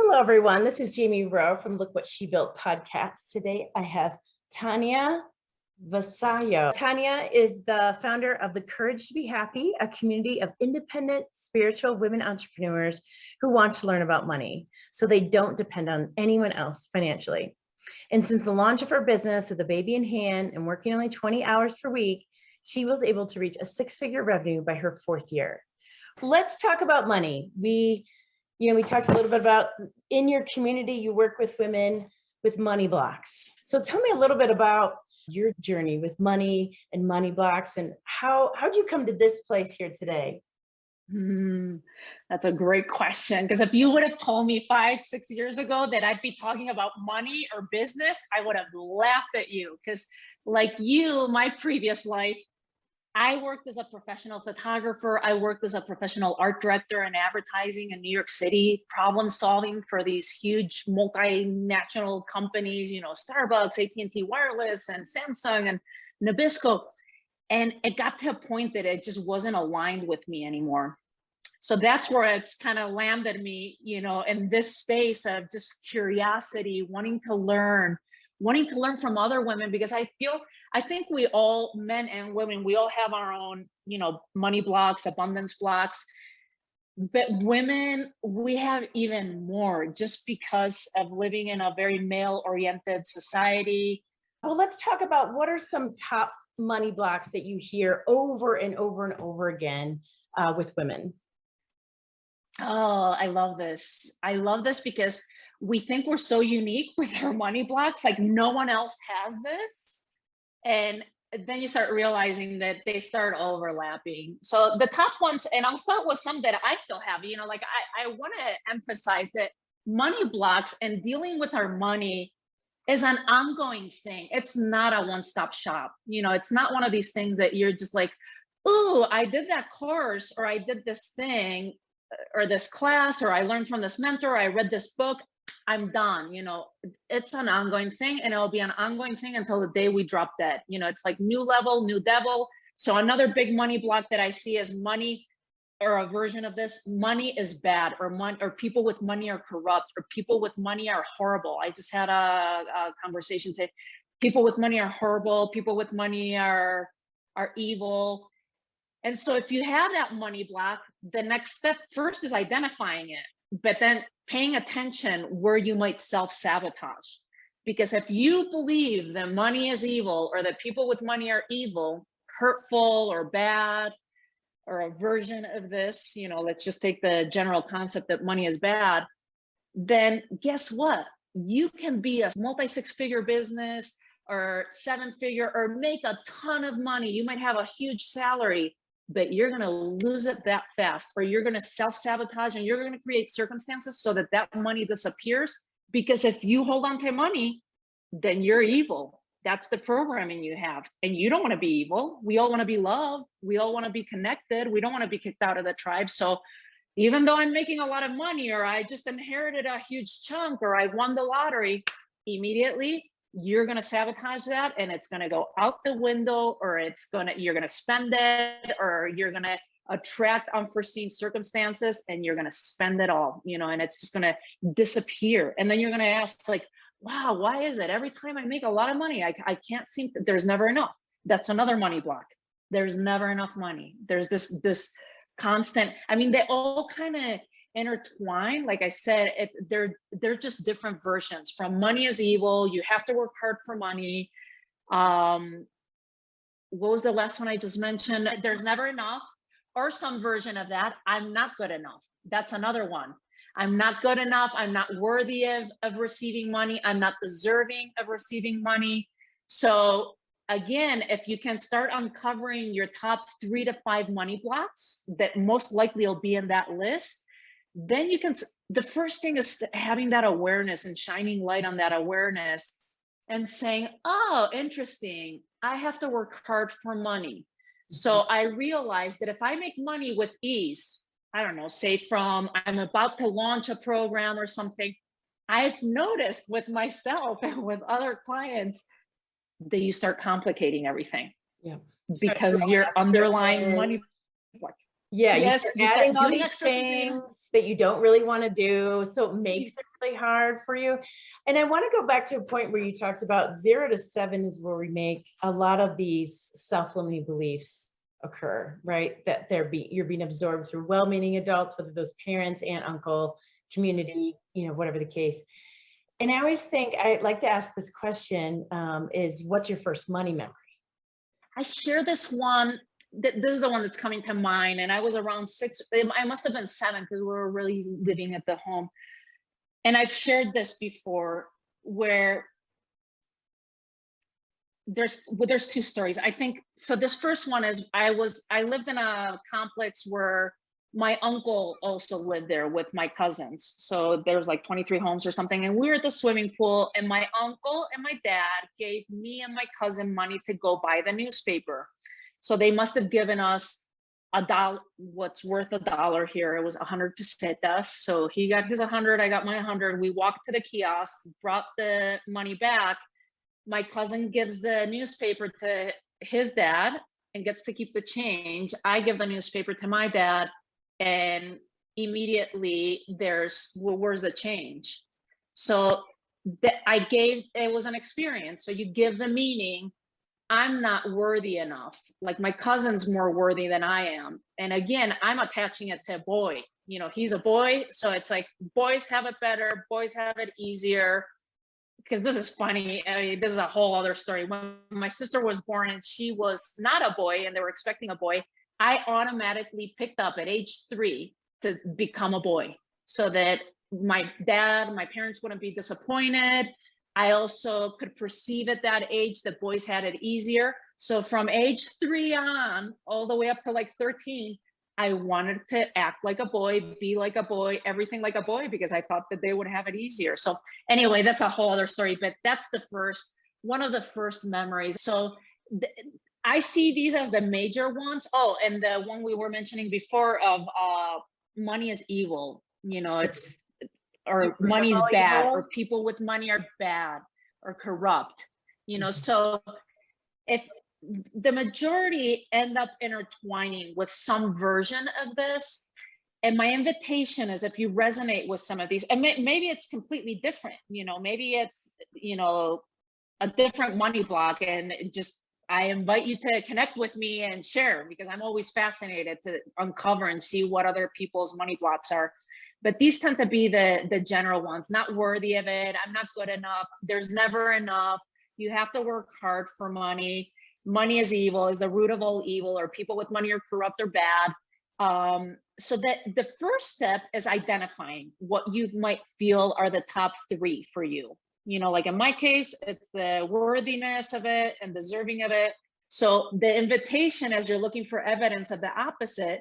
Hello, everyone. This is Jamie Rowe from Look What She Built podcast. Today, I have Tania Vasallo. Tania is the founder of The Courage to Be Happy, a community of independent, spiritual women entrepreneurs who want to learn about money so they don't depend on anyone else financially. And since the launch of her business with a baby in hand and working only 20 hours per week, she was able to reach a six-figure revenue by her fourth year. Let's talk about money. We talked a little bit about in your community, you work with women with money blocks. So tell me a little bit about your journey with money and money blocks and how'd you come to this place here today? That's a great question. Because if you would have told me 5, 6 years ago that I'd be talking about money or business, I would have laughed at you. Because like you, my previous life, I worked as a professional photographer. I worked as a professional art director in advertising in New York City, problem solving for these huge multinational companies, Starbucks, AT&T Wireless, and Samsung, and Nabisco. And it got to a point that it just wasn't aligned with me anymore. So that's where it's kind of landed me, in this space of just curiosity, wanting to learn from other women, because I think we all, men and women, we all have our own, money blocks, abundance blocks. But women, we have even more just because of living in a very male-oriented society. Well, let's talk about what are some top money blocks that you hear over and over and over again with women. Oh, I love this. I love this because we think we're so unique with our money blocks, like no one else has this. And then you start realizing that they start overlapping. So the top ones, and I'll start with some that I still have, I want to emphasize that money blocks and dealing with our money is an ongoing thing. It's not a one-stop shop. It's not one of these things that you're just like, oh, I did that course, or I did this thing, or this class, or I learned from this mentor, or I read this book, I'm done. It's an ongoing thing, and it'll be an ongoing thing until the day we drop dead. It's like new level, new devil. So another big money block that I see is money, or a version of this: money is bad, or people with money are corrupt, or people with money are horrible. I just had a conversation today. People with money are horrible. People with money are evil. And so if you have that money block, the next step first is identifying it, but then paying attention where you might self-sabotage. Because if you believe that money is evil, or that people with money are evil, hurtful, or bad, or a version of this, let's just take the general concept that money is bad, then guess what? You can be a multi-six-figure business, or 7-figure, or make a ton of money. You might have a huge salary, but you're going to lose it that fast, or you're going to self-sabotage, and you're going to create circumstances so that money disappears. Because if you hold on to money, then you're evil. That's the programming you have. And you don't want to be evil. We all want to be loved. We all want to be connected. We don't want to be kicked out of the tribe. So even though I'm making a lot of money, or I just inherited a huge chunk, or I won the lottery, immediately you're going to sabotage that, and it's going to go out the window, or you're going to spend it, or you're going to attract unforeseen circumstances, and you're going to spend it all, and it's just going to disappear. And then you're going to ask, like, wow, why is it every time I make a lot of money, I can't seem to, there's never enough. That's another money block. There's never enough money. There's this constant, they all kind of intertwine. Like I said, they're just different versions. From money is evil, you have to work hard for money. What was the last one I just mentioned? There's never enough, or some version of that, I'm not good enough. That's another one. I'm not good enough. I'm not worthy of receiving money. I'm not deserving of receiving money. So again, if you can start uncovering your top 3 to 5 money blocks that most likely will be in that list, then the first thing is having that awareness and shining light on that awareness and saying, oh, interesting, I have to work hard for money. So I realized that if I make money with ease, I don't know, say I'm about to launch a program or something, I've noticed with myself and with other clients that you start complicating everything. Yeah. Because your underlying money, Yeah, you Yes, start you start adding all doing these extra things that you know. things that you don't really want to do, so it makes it really hard for you. And I want to go back to a point where you talked about 0 to 7 is where we make a lot of these self-limiting beliefs occur, right? That you're being absorbed through well-meaning adults, whether those parents, aunt, uncle, community, whatever the case. And I always think I like to ask this question, is what's your first money memory? I share this one. This is the one that's coming to mind. And I was around 6. I must have been 7 because we were really living at the home. And I've shared this before, where there's 2 stories. I think so. This first one is I lived in a complex where my uncle also lived there with my cousins. So there's like 23 homes or something. And we were at the swimming pool, and my uncle and my dad gave me and my cousin money to go buy the newspaper. So they must have given us $1, what's worth $1 here. It was 100 pesetas. So he got his 100, I got my 100. We walked to the kiosk, brought the money back. My cousin gives the newspaper to his dad and gets to keep the change. I give the newspaper to my dad, and immediately there's, well, where's the change? So it was an experience. So you give the meaning, I'm not worthy enough. Like, my cousin's more worthy than I am. And again, I'm attaching it to a boy. He's a boy. So it's like, boys have it better, boys have it easier. Because this is funny. I mean, this is a whole other story. When my sister was born and she was not a boy and they were expecting a boy, I automatically picked up at age 3 to become a boy, so that my parents wouldn't be disappointed. I also could perceive at that age that boys had it easier. So from age 3 on, all the way up to like 13, I wanted to act like a boy, be like a boy, everything like a boy, because I thought that they would have it easier. So anyway, that's a whole other story, but that's one of the first memories. So I see these as the major ones. Oh, and the one we were mentioning before of money is evil, or money's bad, or people with money are bad or corrupt, so if the majority end up intertwining with some version of this. And my invitation is, if you resonate with some of these, and maybe it's completely different, maybe it's, a different money block, and I invite you to connect with me and share, because I'm always fascinated to uncover and see what other people's money blocks are. But these tend to be the general ones: not worthy of it, I'm not good enough, there's never enough, you have to work hard for money. Money is evil, is the root of all evil, or people with money are corrupt or bad. So that the first step is identifying what you might feel are the top 3 for you. Like in my case, it's the worthiness of it and deserving of it. So the invitation, as you're looking for evidence of the opposite,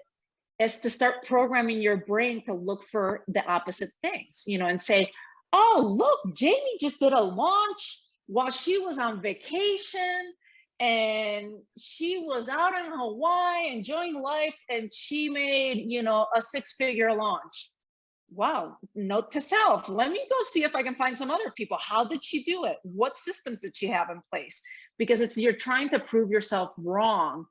is to start programming your brain to look for the opposite things, and say, oh, look, Jamie just did a launch while she was on vacation, and she was out in Hawaii enjoying life, and she made, a 6-figure launch. Wow. Note to self, let me go see if I can find some other people. How did she do it? What systems did she have in place? Because you're trying to prove yourself wrong,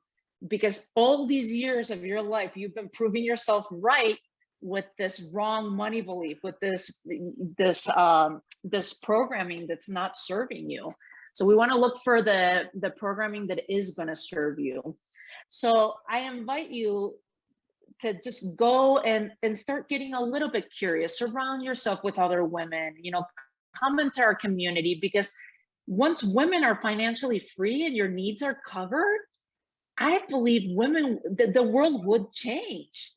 because all these years of your life, you've been proving yourself right with this wrong money belief, with this programming that's not serving you. So we want to look for the programming that is going to serve you. So I invite you to just go and start getting a little bit curious. Surround yourself with other women, come into our community, because once women are financially free and your needs are covered, I believe the world would change.